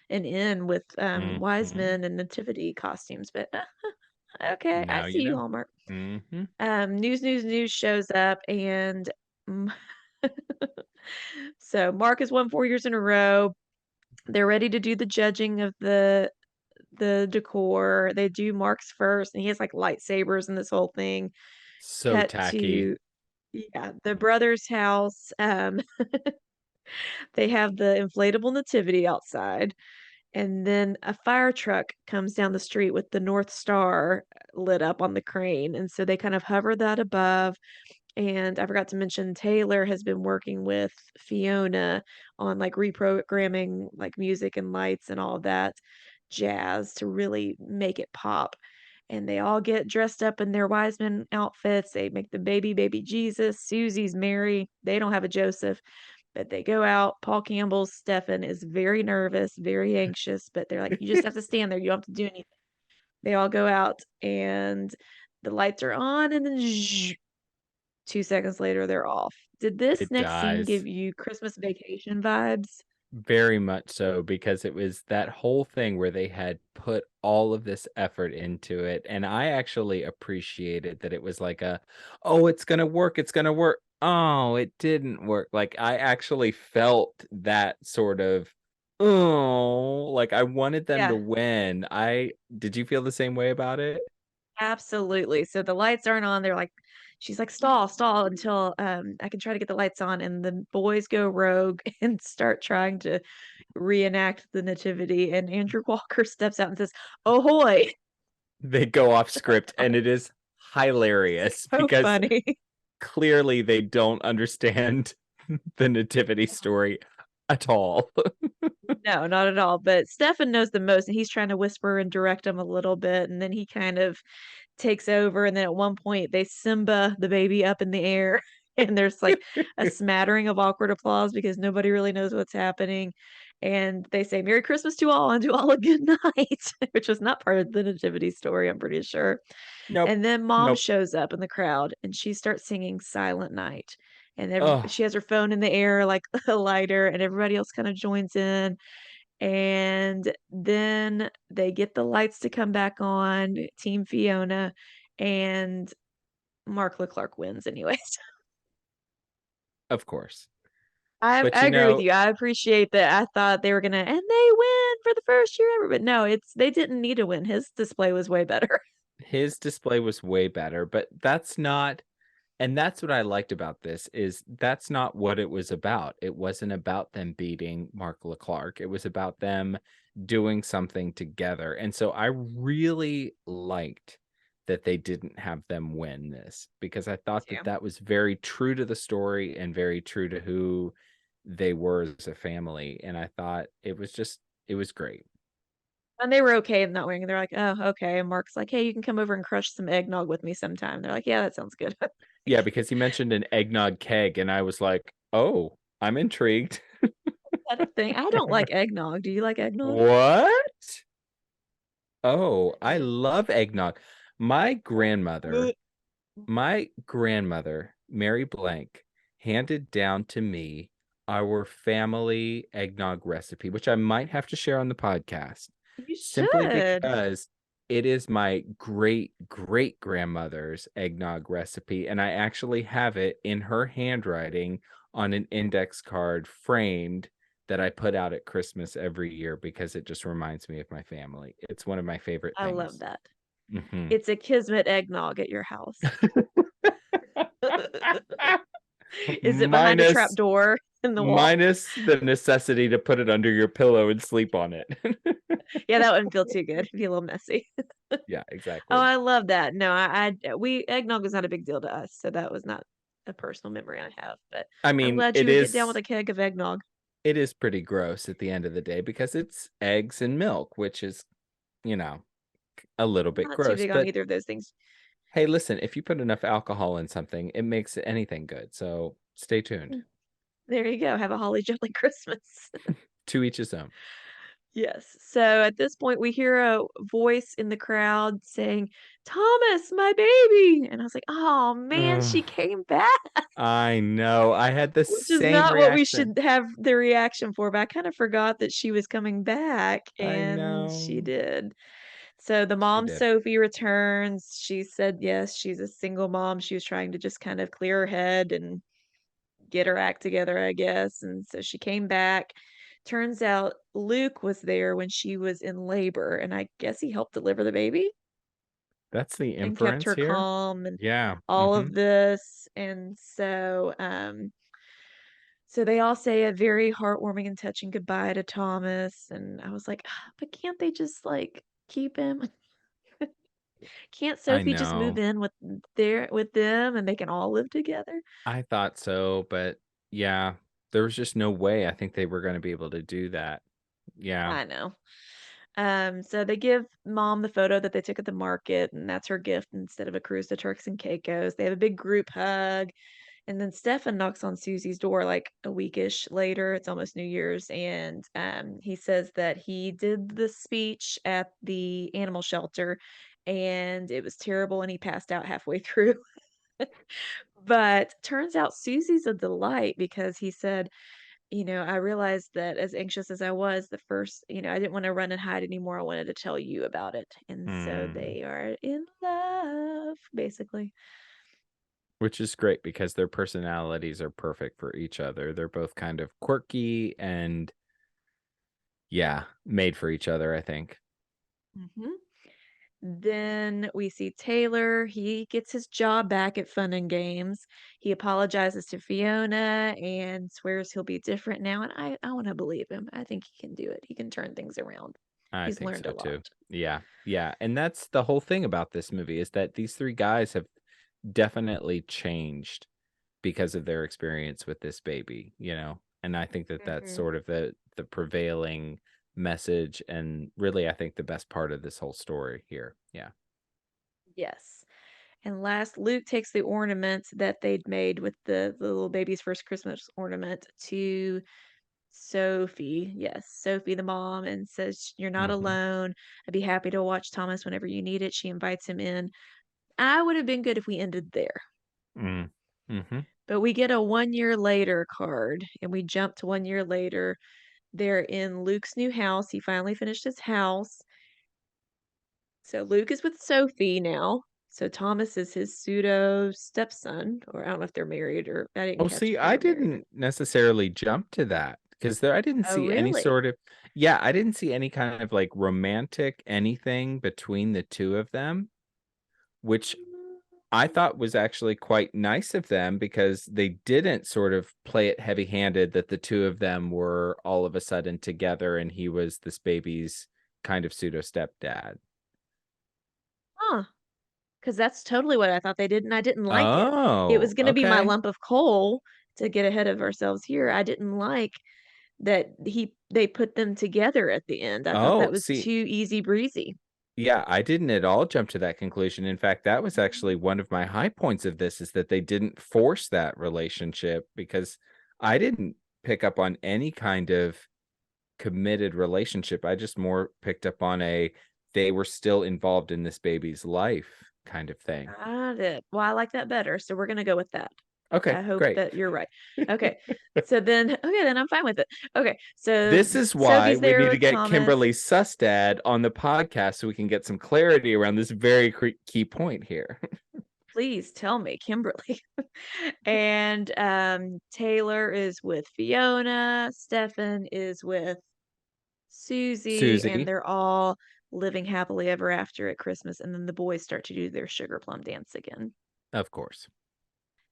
an inn with wise Mhm. men and nativity costumes? But okay, I Now see you you, know. Hallmark. Mhm. News shows up, and mm, so Mark has won 4 years in a row. They're ready to do the judging of the decor. They do Mark's first, and he has like lightsabers and this whole thing. So Cut tacky. to the brother's house. They have the inflatable nativity outside, and then a fire truck comes down the street with the North Star lit up on the crane, and so they kind of hover that above. And I forgot to mention Taylor has been working with Fiona on like reprogramming like music and lights and all of that jazz to really make it pop. And they all get dressed up in their wise men outfits. They make the baby Jesus. Susie's Mary. They don't have a Joseph, but they go out. Paul Campbell's Stefan is very nervous, very anxious, but they're like, you just have to stand there. You don't have to do anything. They all go out and the lights are on, and then 2 seconds later, they're off. Did this It next scene dies. give you Christmas Vacation vibes? Very much so, because it was that whole thing where they had put all of this effort into it, and I actually appreciated that it was like "Oh, it's gonna work, it's gonna work. Oh, it didn't work." Like, I actually felt that sort of, "Oh," like, I wanted them to Yeah, win. I Did you feel the same way about it? absolutely. So the lights aren't on. She's like, stall, stall until I can try to get the lights on. And the boys go rogue and start trying to reenact the nativity. And Andrew Walker steps out and says, "Ahoy!" They go off script, and it is hilarious So because funny. clearly they don't understand the nativity story at all. No, not at all. But Stefan knows the most, and he's trying to whisper and direct him a little bit. And then he kind of takes over, and then at one point they Simba the baby up in the air, and there's like a smattering of awkward applause because nobody really knows what's happening. And they say Merry Christmas to all and to all a good night, which was not part of the nativity story, I'm pretty sure. Nope. And then mom Nope. shows up in the crowd and she starts singing Silent Night. And Oh, she has her phone in the air like a lighter, and everybody else kind of joins in. And then they get the lights to come back on, Team Fiona, and Mark Leclerc wins anyways. of course. I But I agree with you. I appreciate that. I thought they were gonna, and they win for the first year ever, but no, they didn't need to win. His display was way better. his display was way better, but that's not, and that's what I liked about this, is that's not what it was about. It wasn't about them beating Mark Leclerc. It was about them doing something together. And so I really liked that they didn't have them win this, because I Me thought that too. that was very true to the story and very true to who they were as a family. And I thought it was great. And they were okay in not winning. They're like, "Oh, okay." And Mark's like, "Hey, you can come over and crush some eggnog with me sometime." They're like, "Yeah, that sounds good." Yeah, Like, because he mentioned an eggnog keg, and I was like, "Oh, I'm intrigued." that a thing? I don't like eggnog. Do you like eggnog? What? Oh, I love eggnog. My grandmother, Bleh. my grandmother, Mary Blank, handed down to me our family eggnog recipe, which I might have to share on the podcast, You simply should. because it is my great great grandmother's eggnog recipe, and I actually have it in her handwriting on an index card framed that I put out at Christmas every year because it just reminds me of my family. It's one of my favorite I love things. that. Mhm. It's a kismet eggnog at your house. Is it behind a trap minus door in the wall? minus the necessity to put it under your pillow and sleep on it. Yeah, that wouldn't feel too good. It'd be a little messy. Yeah, Oh, exactly. I love that. No, we eggnog was not a big deal to us, so that was not a personal memory I have. But I I'm mean, glad you would get down with a keg of eggnog. it is pretty gross at the end of the day because it's eggs and milk, which is, you know, a little bit Not too gross. big on But either of those things. hey, listen, if you put enough alcohol in something, it makes anything good. So stay tuned. There you go. Have a holly jolly Christmas. To each his own. Yes. So at this point, we hear a voice in the crowd saying, "Thomas, my baby." And I was like, "Oh man, Ugh, she came back," I know. I had the which is same not what we reaction. should have the reaction for, but I kind of forgot that she was coming back, I and she know. did. So the She mom, did. Sophie, returns. She said, yes, she's a single mom. She was trying to just kind of clear her head and get her act together, I guess. And so she came back. Turns out Luke was there when she was in labor, and I guess he helped deliver the baby That's the and kept inference her here. calm and Yeah. all of this. And so so they all say a very heartwarming and touching goodbye to Thomas. And I was like, "Ah, but can't they just like keep him? Can't I Sophie just move know. in with them and they can all live together?" I thought so, but yeah, there was just no way I think they were going to be able to do that. Yeah. I know. So they give mom the photo that they took at the market, and that's her gift instead of a cruise to Turks and Caicos. They have a big group hug, and then Stefan knocks on Susie's door like a weekish later. It's almost New Year's, and he says that he did the speech at the animal shelter, and it was terrible, and he passed out halfway through. But turns out Susie's a delight because he said, I realized that as anxious as I was the first, I didn't want to run and hide anymore. I wanted to tell you about it. And so Mm. they are in love, basically. Which is great because their personalities are perfect for each other. They're both kind of quirky and, yeah, made for each other, I think. hmm Then we see Taylor. He gets his job back at Fun and Games. He apologizes to Fiona and swears he'll be different now. And I want to believe him. I think he can do it. He can turn things around. I He's think learned so a too. lot. Yeah. Yeah. And that's the whole thing about this movie is that these three guys have definitely changed because of their experience with this baby, you know? And I think that that's hmm sort of the prevailing message and really I think the best part of this whole story here. Yeah. Yes. And last, Luke takes the ornament that they'd made with the little baby's first Christmas ornament to Sophie. Yes, Sophie, the mom, and says, "You're not Mhm. alone. I'd be happy to watch Thomas whenever you need it." She invites him in. I would have been good if we ended there. Mm. Mhm. But we get a 1 year later card, and we jump to 1 year later. They're in Luke's new house. He finally finished his house. So Luke is with Sophie now. So Thomas is his pseudo stepson, or I don't know if they're married or I didn't Oh, catch see, if they I were married or didn't necessarily jump to that because there I didn't Oh, see any really? sort of yeah, I didn't see any kind of like romantic anything between the two of them, which I thought was actually quite nice of them because they didn't sort of play it heavy-handed that the two of them were all of a sudden together and he was this baby's kind of pseudo stepdad. Huh? Because that's totally what I thought they did, and I didn't like it. It Oh, was gonna be my okay. lump of coal to get ahead of ourselves here. I didn't like that they put them together at the end. I thought that Oh, was see, too easy breezy. yeah, I didn't at all jump to that conclusion. In fact, that was actually one of my high points of this is that they didn't force that relationship because I didn't pick up on any kind of committed relationship. I just more picked up on a they were still involved in this baby's life kind of thing. Got it. Well, I like that better, so we're gonna go with that. Okay, I hope great. that you're right. Okay. So then okay, then I'm fine with it. Okay. So This is why Sophie's we there need to with get Thomas. Kimberly Sustad on the podcast so we can get some clarity around this very key point here. Please tell me, Kimberly. And Taylor is with Fiona, Stefan is with Susie, and Susie, they're all living happily ever after at Christmas. And then the boys start to do their sugar plum dance again. of course.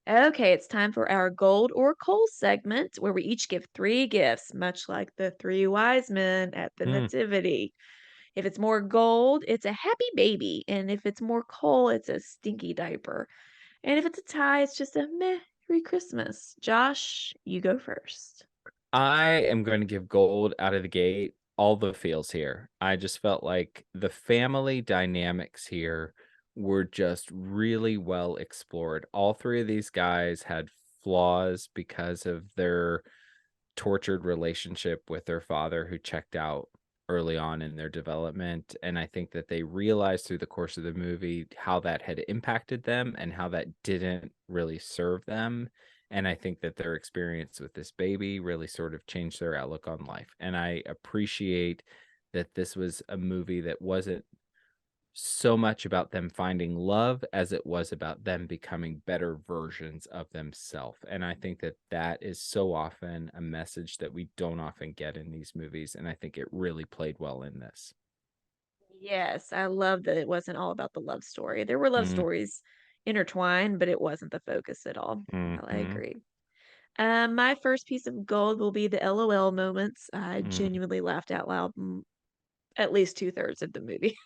Okay, it's time for our gold or coal segment where we each give three gifts, much like the three wise men at the Mm. Nativity. If it's more gold, it's a happy baby. And if it's more coal, it's a stinky diaper. And if it's a tie, it's just a meh, Merry Christmas. Josh, you go first. I am going to give gold out of the gate. All the feels here. I just felt like the family dynamics here were just really well explored. All three of these guys had flaws because of their tortured relationship with their father who checked out. early on in their development. And I think that they realized through the course of the movie how that had impacted them and how that didn't really serve them. And I think that their experience with this baby really sort of changed their outlook on life. And I appreciate that this was a movie that wasn't so much about them finding love as it was about them becoming better versions of themselves. And I think that that is so often a message that we don't often get in these movies. And I think it really played well in this. Yes, I love that it wasn't all about the love story. There were love Mm, stories intertwined, but it wasn't the focus at all. I mhm, agree. My first piece of gold will be the LOL moments. I mm. genuinely laughed out loud at least two-thirds of the movie.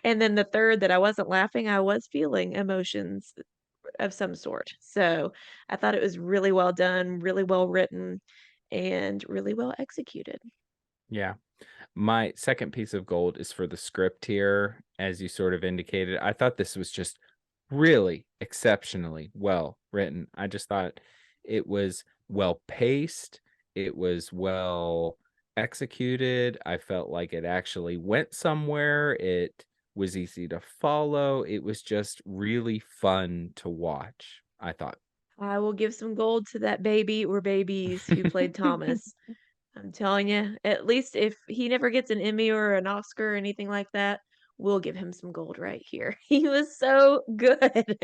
And then the third that I wasn't laughing, I was feeling emotions of some sort. So I thought it was really well done, really well written, and really well executed. Yeah. My second piece of gold is for the script here, as you sort of indicated. I thought this was just really exceptionally well written. I just thought it was well paced, it was well executed. I felt like it actually went somewhere. It was easy to follow. It was just really fun to watch, I thought. I will give some gold to that baby or babies who played Thomas. I'm telling you, at least if he never gets an Emmy or an Oscar or anything like that, we'll give him some gold right here. He was so good.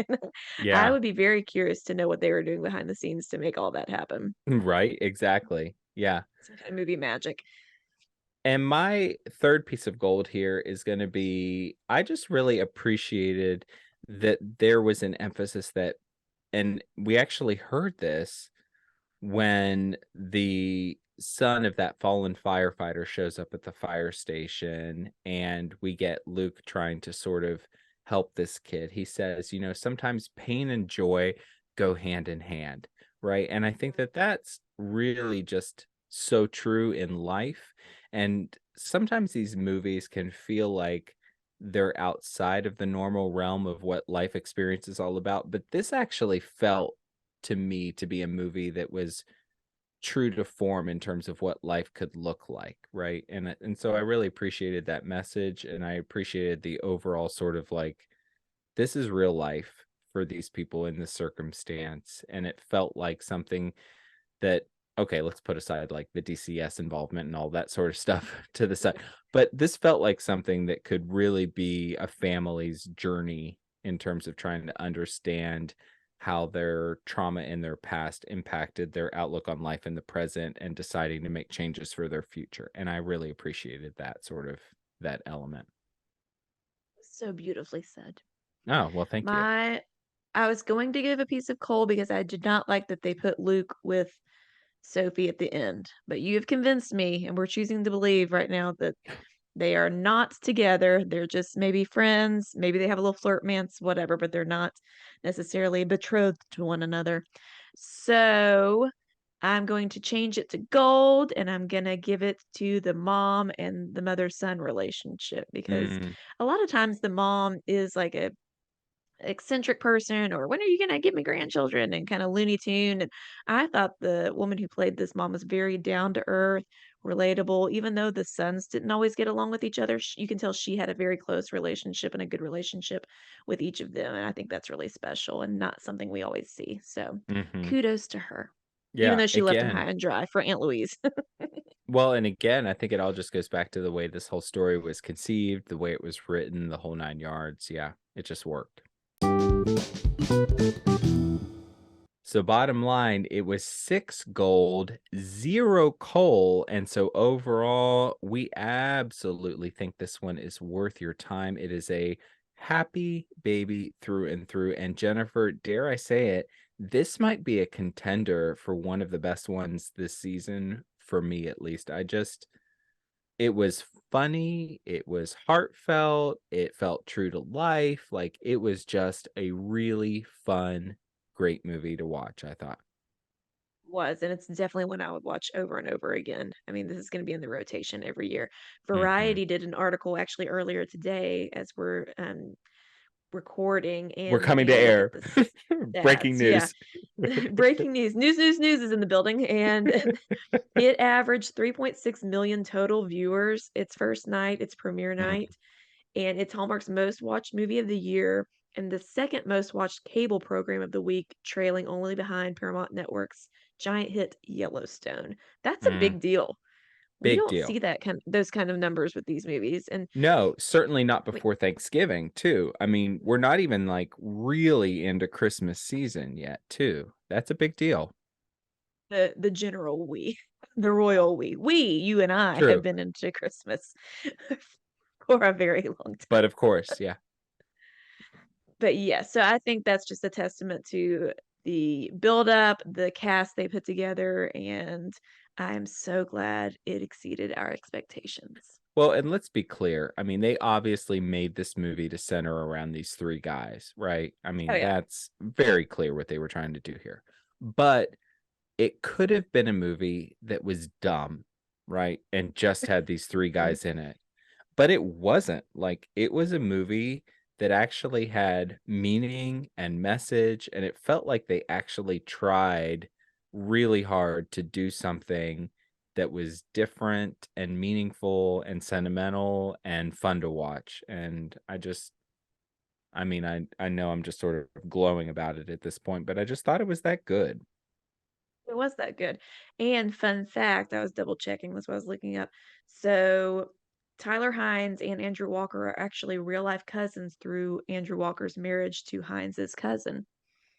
I Yeah, would be very curious to know what they were doing behind the scenes to make all that happen. right, exactly. Yeah. Some kind of movie magic. And my third piece of gold here is gonna be I just really appreciated that there was an emphasis that and we actually heard this when the son of that fallen firefighter shows up at the fire station, and we get Luke trying to sort of help this kid. He says, sometimes pain and joy go hand in hand, right? And I think that that's really just so true in life. And sometimes these movies can feel like they're outside of the normal realm of what life experience is all about. But this actually felt to me to be a movie that was true to form in terms of what life could look like, right? And so I really appreciated that message, and I appreciated the overall sort of like this is real life for these people in this circumstance, and it felt like something that okay, let's put aside like the DCS involvement and all that sort of stuff to the side. But this felt like something that could really be a family's journey in terms of trying to understand how their trauma in their past impacted their outlook on life in the present and deciding to make changes for their future. And I really appreciated that sort of that element. So beautifully said. Oh, well, thank you. My I was going to give a piece of coal because I did not like that they put Luke with Sophie at the end. But you have convinced me, and we're choosing to believe right now that they are not together. They're just maybe friends. Maybe they have a little flirtmance, whatever, but they're not necessarily betrothed to one another. So I'm going to change it to gold and I'm going to give it to the mom and the mother son relationship because Mm, a lot of times the mom is like a eccentric person or when are you gonna give me grandchildren and kind of Looney Tune. And I thought the woman who played this mom was very down to earth, relatable. Even though the sons didn't always get along with each other, you can tell she had a very close relationship and a good relationship with each of them. And I think that's really special and not something we always see. So hmm. kudos to her, even Yeah, though she left him high again. and dry for Aunt Louise. Well, and again, I think it all just goes back to the way this whole story was conceived, the way it was written, the whole 9 yards. Yeah, it just worked. So bottom line, it was 6 gold, 0 coal, and so overall, we absolutely think this one is worth your time. It is a happy baby through and through, and Jennifer, dare I say it, this might be a contender for one of the best ones this season, for me at least. It was funny, it was heartfelt, it felt true to life, like, it was just a really fun, great movie to watch, I thought. Was, and it's definitely one I would watch over and over again. I mean, this is gonna be in the rotation every year. Mhm. Variety did an article actually earlier today as recording and We're coming to we look air. at the Breaking stats. news. Breaking news. News is in the building. And it averaged 3.6 million total viewers its first night, its premiere night. And it's Hallmark's most watched movie of the year and the second most watched cable program of the week, trailing only behind Paramount Network's giant hit Yellowstone. That's a Mm, big deal. We big don't deal. see those kind of numbers with these movies. And No, certainly not like, before Thanksgiving, too. I mean, we're not even like really into Christmas season yet, too. That's a big deal. the general the royal you and I True. have been into Christmas for a very long time. But of course, yeah. But yeah, so I think that's just a testament to the build up, the cast they put together, and I'm so glad it exceeded our expectations. Well, and let's be clear. I mean, they obviously made this movie to center around these three guys, right? I mean, Oh yeah. that's very clear what they were trying to do here. But it could have been a movie that was dumb, right? And just had these three guys in it. But it wasn't. Like, it was a movie that actually had meaning and message, and it felt like they actually tried really hard to do something that was different and meaningful and sentimental and fun to watch. And I mean, I know I'm just sort of glowing about it at this point, but I just thought it was that good. It was that good. And fun fact, I was double checking, that's what I was looking up. So Tyler Hynes and Andrew Walker are actually real life cousins through Andrew Walker's marriage to Hynes's cousin.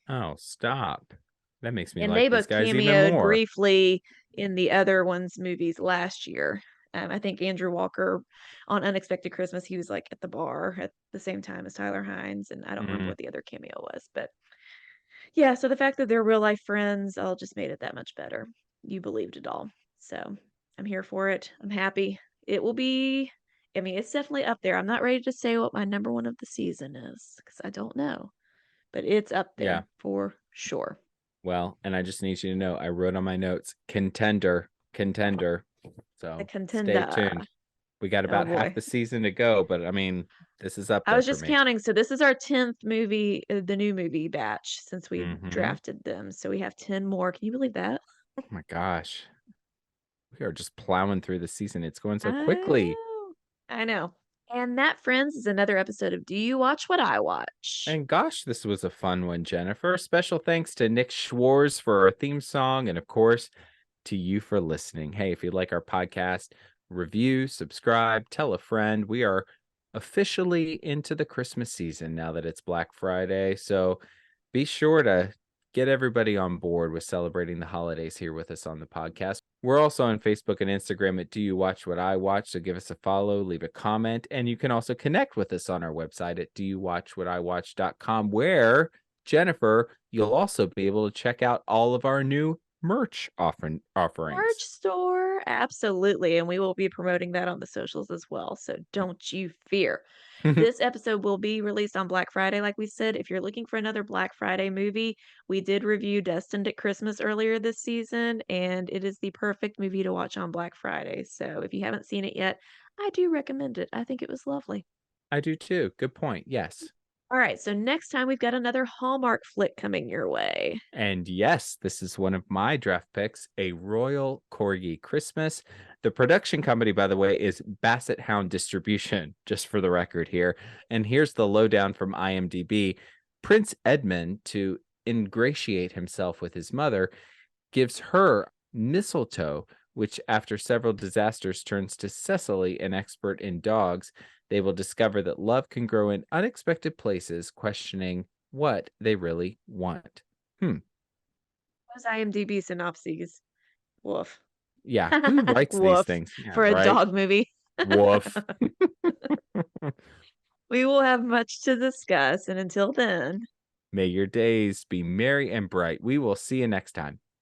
Oh, stop. That makes me And like they these both guys even cameoed more. briefly in the other one's movies last year. I think Andrew Walker on Unexpected Christmas, he was like at the bar at the same time as Tyler Hynes, and I don't remember Mm, what the other cameo was, but yeah, so the fact that they're real life friends all just made it that much better. You believed it all. So I'm here for it. I'm happy. It will be, I mean, it's definitely up there. I'm not ready to say what my number one of the season is because I don't know, but it's up yeah. there for sure. Well, and I just need you to know, I wrote on my notes, contender. The So stay contender. tuned. We got Oh about half boy. the season to go, but I mean, this is up I there was for just me. counting. So this is our 10th movie, the new movie batch since we Mm-hmm. drafted them. So we have 10 more. Can you believe that? Oh my gosh. We are just plowing through the season. It's going so I quickly. know. I know. And that, friends, is another episode of Do You Watch What I Watch? And gosh, this was a fun one, Jennifer. Special thanks to Nick Schwartz for our theme song, and of course, to you for listening. Hey, if you like our podcast, review, subscribe, tell a friend. We are officially into the Christmas season now that it's Black Friday. So be sure to get everybody on board with celebrating the holidays here with us on the podcast. We're also on Facebook and Instagram at Do You Watch What I Watch? So give us a follow, leave a comment, and you can also connect with us on our website at doyouwatchwhatiwatch.com, where, Jennifer, you'll also be able to check out all of our new merch offerings. Merch store. Absolutely. And we will be promoting that on the socials as well. So don't you fear. This episode will be released on Black Friday, like we said. If you're looking for another Black Friday movie, we did review Destined at Christmas earlier this season, and it is the perfect movie to watch on Black Friday. So if you haven't seen it yet, I do recommend it. I think it was lovely. I do too. Good point. Yes. All right, so next time we've got another Hallmark flick coming your way. And yes, this is one of my draft picks, A Royal Corgi Christmas. The production company, by the way, is Basset Hound Distribution, just for the record here. And here's the lowdown from IMDb. Prince Edmund, to ingratiate himself with his mother, gives her mistletoe, which after several disasters turns to Cecily, an expert in dogs. They will discover that love can grow in unexpected places, questioning what they really want. Those IMDb synopses. Woof. Yeah, who writes these Woof. things? Yeah, For a right? dog movie. Woof. We will have much to discuss, and until then, May your days be merry and bright. We will see you next time.